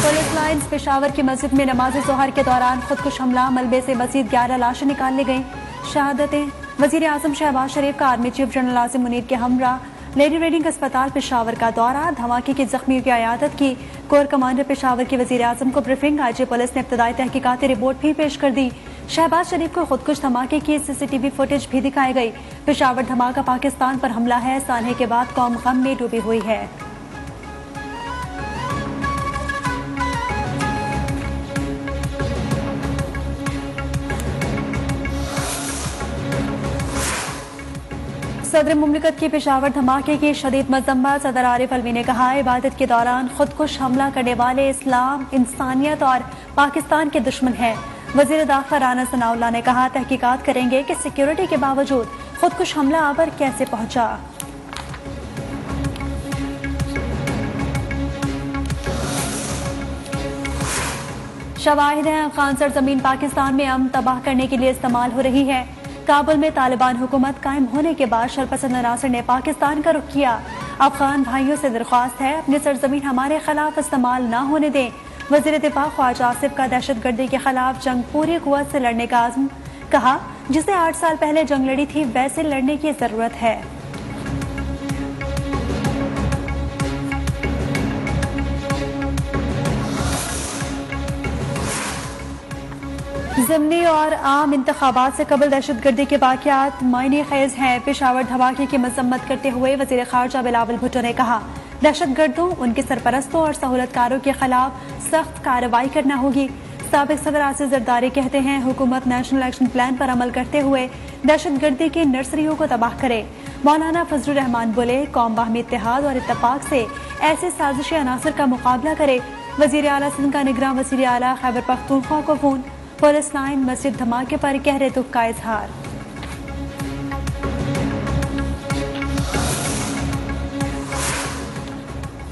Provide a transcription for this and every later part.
Police lines Peshawar की मस्जिद में नमाज ज़ोहर के दौरान खुदकुश हमला, मलबे से मजीद 11 लाशें निकाल ली गईं। शहादतें वज़ीर आज़म शहबाज शरीफ का army chief general Asim Munir के हमरा लेडी रेडिंग अस्पताल पेशावर का दौरा, धमाके की जख्मियों की अयादत की। कोर कमांडर पेशावर के वज़ीर आज़म को ब्रीफिंग, आईजी पुलिस ने इब्तदाई तहकीकाती रिपोर्ट भी पेश कर दी। शहबाज शरीफ को खुदकुश धमाके की CCTV फुटेज भी दिखाई गई। पेशावर धमाका पाकिस्तान पर हमला है, सानहे के बाद कौम गम में डूबी हुई है। सदर मुमलिकत की पेशावर धमाके की शदीद मजम्मत। सदर आरिफ अलवी ने कहा, इबादत के दौरान खुदकुश हमला करने वाले इस्लाम, इंसानियत और पाकिस्तान के दुश्मन हैं। वजीर दाखिला राना सनाउल्लाह ने कहा, तहकीकात करेंगे कि सिक्योरिटी के बावजूद खुदकुश हमला आवर कैसे पहुंचा। शवाहिद हैं, खान सरजमीन पाकिस्तान में अमन तबाह करने के लिए इस्तेमाल हो रही है। काबुल में तालिबान हुकूमत कायम होने के बाद शरपसंद अनासर ने पाकिस्तान का रुख किया। अफगान भाइयों से दरख्वास्त है, अपनी सरजमीन हमारे खिलाफ इस्तेमाल न होने दें। वजीर दिफा ख्वाजा आसिफ का दहशतगर्दी के खिलाफ जंग पूरी कुव्वत से लड़ने का आज़म, कहा जिसे 8 साल पहले जंग लड़ी थी वैसे लड़ने की जरूरत है। ज़िमनी और आम इंतखाबात से कबल दहशतगर्दी के वाक़यात मायने खेज हैं। पेशावर धमाके की मजम्मत करते हुए वज़ीर ख़ारजा बिलावल भुट्टो ने कहा, दहशतगर्दों, उनके सरपरस्तों और सहूलतकारों के खिलाफ सख्त कार्रवाई करना होगी। साबिक़ सदर आसिफ ज़रदारी कहते हैं, हुकूमत नेशनल एक्शन प्लान पर अमल करते हुए दहशतगर्दी की नर्सरियों को तबाह करे। मौलाना फजलुर रहमान बोले, कौम बाहमी इत्तेहाद और इत्तेफाक से ऐसे साजिशी अनासर का मुकाबला करे। वज़ीर आला सिंध का निगरान वज़ीर आला खैबर पख्तूनख्वा को फोन। पुलिस लाइन मस्जिद धमाके पर गहरे दुख का इजहार।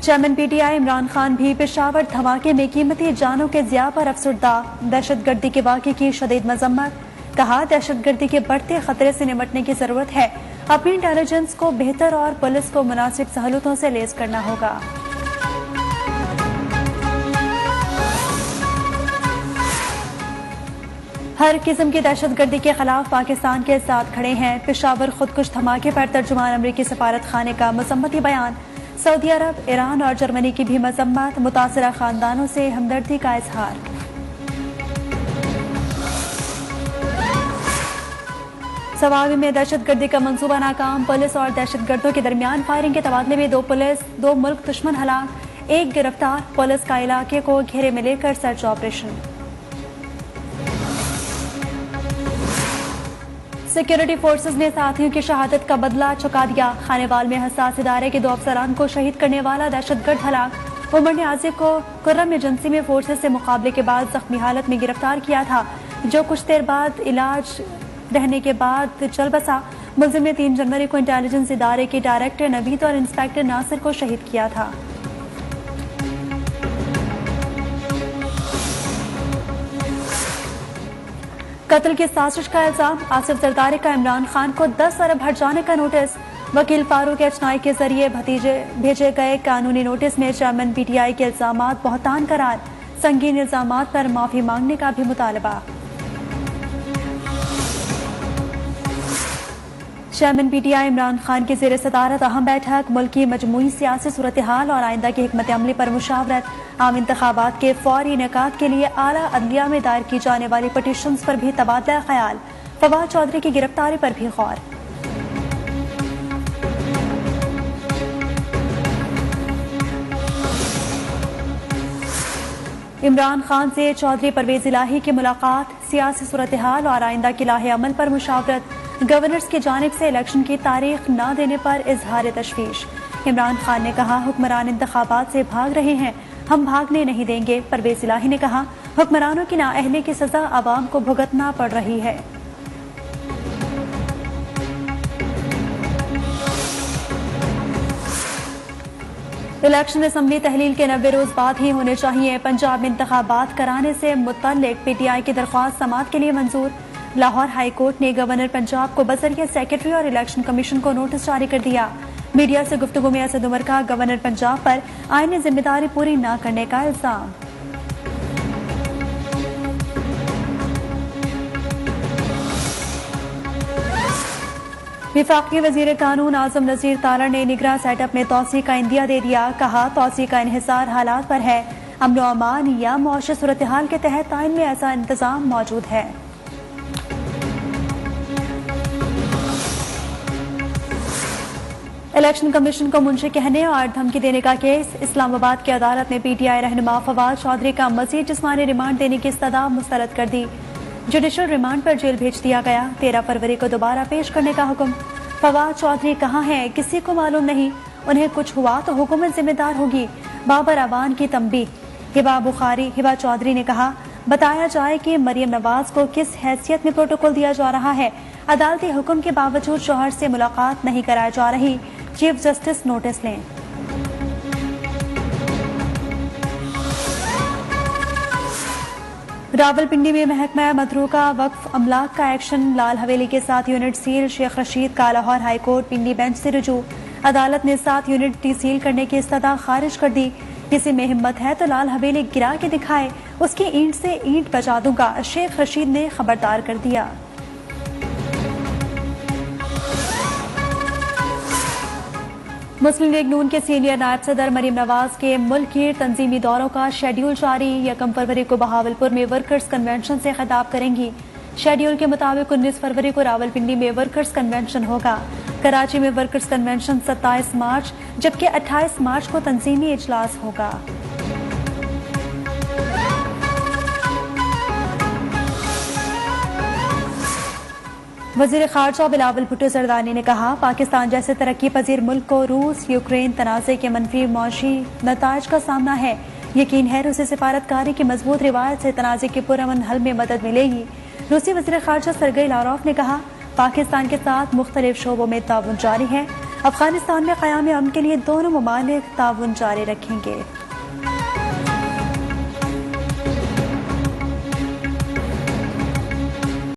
चेयरमैन PTI इमरान खान भी पेशावर धमाके में कीमती जानों के ज़िया पर अफसरदा। दहशतगर्दी के वाक़े की शदीद मजम्मत, कहा दहशतगर्दी के बढ़ते खतरे से निपटने की जरूरत है। अपनी इंटेलिजेंस को बेहतर और पुलिस को मुनासिब सहूलतों से लेस करना होगा। हर किस्म की दहशतगर्दी के खिलाफ पाकिस्तान के साथ खड़े हैं। पेशावर खुदकुश धमाके पर तर्जुमान अमरीकी सफारत खाने का मजम्मती बयान। सऊदी अरब, ईरान और जर्मनी की भी मजम्मत, मुतासरा खानदानों से हमदर्दी का इजहार। सवावी में दहशतगर्दी का मंसूबा नाकाम, पुलिस और दहशतगर्दों के दरमियान फायरिंग के तबादले में 2 मुल्क दुश्मन हलाक, 1 गिरफ्तार। पुलिस का इलाके को घेरे में लेकर सर्च ऑपरेशन। सिक्योरिटी फोर्सेस ने साथियों की शहादत का बदला चुका दिया। खानेवाल में हसास इदारे के 2 अफसरान को शहीद करने वाला दहशतगर्द हलाक। उमर ने आसिफ को कुर्रम एजेंसी में फोर्सेस से मुकाबले के बाद जख्मी हालत में गिरफ्तार किया था, जो कुछ देर बाद इलाज रहने के बाद चल बसा। मुलजिम ने 3 जनवरी को इंटेलिजेंस इदारे के डायरेक्टर नवीद और इंस्पेक्टर नासिर को शहीद किया था। कत्ल की साजिश का इल्जाम, आसिफ जरदारी का इमरान खान को 10 अरब हट जाने का नोटिस। वकील फारूक एचनाई के जरिए भेजे गए कानूनी नोटिस में चेयरमैन PTI के इल्जामात बहतान करार, संगीन इल्जामात पर माफी मांगने का भी मुतालबा। चेयरमैन PTI इमरान खान की ज़ेर सदारत अहम बैठक, मुल्क की मजमूई सियासी सूरत हाल और आइंदा की हिकमत अमली पर मुशावरत। आम इंतखाबात के फौरी इनेकाद के लिए आला अदलिया में दायर की जाने वाली पटिशन्स पर भी तबादला ख्याल। फवाद चौधरी की गिरफ्तारी पर भी गौर। इमरान खान से चौधरी परवेज इलाही की मुलाकात, सियासी सूरत हाल और आइंदा की लाहे अमल पर मुशावरत। गवर्नर्स की जानिब से इलेक्शन की तारीख न देने पर इजहार तशवीश। इमरान खान ने कहा, हुक्मरान इंतखाबात से भाग रहे हैं, हम भागने नहीं देंगे। परवेज इलाही ने कहा, हुक्मरानों की नाअहली की सजा आवाम को भुगतना पड़ रही है। इलेक्शन असम्बली तहलील के 90 रोज बाद ही होने चाहिए। पंजाब में इंतखाबात कराने से मुतल्लिक PTI की दरख्वास्त समाअत के लिए मंजूर। लाहौर हाई कोर्ट ने गवर्नर पंजाब को बजरिया सेक्रेटरी और इलेक्शन कमीशन को नोटिस जारी कर दिया। मीडिया से गुफ्तगू में असद उमर का गवर्नर पंजाब पर आईनी जिम्मेदारी पूरी न करने का इल्जाम। वफाकी वजीर कानून आजम नजीर तारा ने निगरान सेटअप में तोसी का इंदिया दे दिया। कहा तोसी का इन्हिसार हालात पर है, अमन व अमान या मुआशी सूरत हाल के तहत आइन में ऐसा इंतजाम मौजूद है। इलेक्शन कमीशन को मुंशी कहने और धमकी देने का केस। इस्लामाबाद की अदालत ने PTI रहनुमा फवाद चौधरी का मजीद जिस्मानी रिमांड देने की इस्तदा मुस्तरद कर दी। जुडिशल रिमांड पर जेल भेज दिया गया। 13 फरवरी को दोबारा पेश करने का हुक्म। फवाद चौधरी कहाँ हैं किसी को मालूम नहीं, उन्हें कुछ हुआ तो हुकूमत जिम्मेदार होगी। बाबर अवान की तंबीह। हिबा चौधरी ने कहा बताया जाए कि मरियम नवाज को किस हैसियत में प्रोटोकॉल दिया जा रहा है। अदालती हुक्म के बावजूद शौहर से मुलाकात नहीं कराई जा रही। चीफ जस्टिस नोटिस लें। रावलपिंडी में महकमा मतरूका वक्फ अमलाक का एक्शन। लाल हवेली के 7 यूनिट सील। शेख रशीद का लाहौर हाईकोर्ट पिंडी बेंच से रुजू। अदालत ने 7 यूनिट सील करने की इस्तदा खारिज कर दी। किसी में हिम्मत है तो लाल हवेली गिरा के दिखाए, उसकी ईंट से ईंट बचा दूंगा, शेख रशीद ने खबरदार कर दिया। मुस्लिम लीग नून के सीनियर नायब सदर मरीम नवाज के मुल्क के तंजीमी दौरों का शेड्यूल जारी। 1 फरवरी को बहावलपुर में वर्कर्स कन्वेंशन से खिताब करेंगी। शेड्यूल के मुताबिक 19 फरवरी को रावलपिंडी में वर्कर्स कन्वेंशन होगा। कराची में वर्कर्स कन्वेंशन 27 मार्च जबकि 28 मार्च को तंजीमी इजलास होगा। वजीर खारजा बिलावल भुट्टो जरदारी ने कहा पाकिस्तान जैसे तरक्की पजीर मुल्क को रूस यूक्रेन तनाज़े के मनफी मौशी नताइज का सामना है। यकीन है रूसी सिफारतकारी की मजबूत रिवायत से तनाज़े के पुरअमन हल में मदद मिलेगी। रूसी वजीर खारजा सरगई लारोफ ने कहा पाकिस्तान के साथ मुख्तलिफ शोबों में ताउन जारी है। अफगानिस्तान में क़याम अमन के लिए दोनों ममालिक ताउन जारी रखेंगे।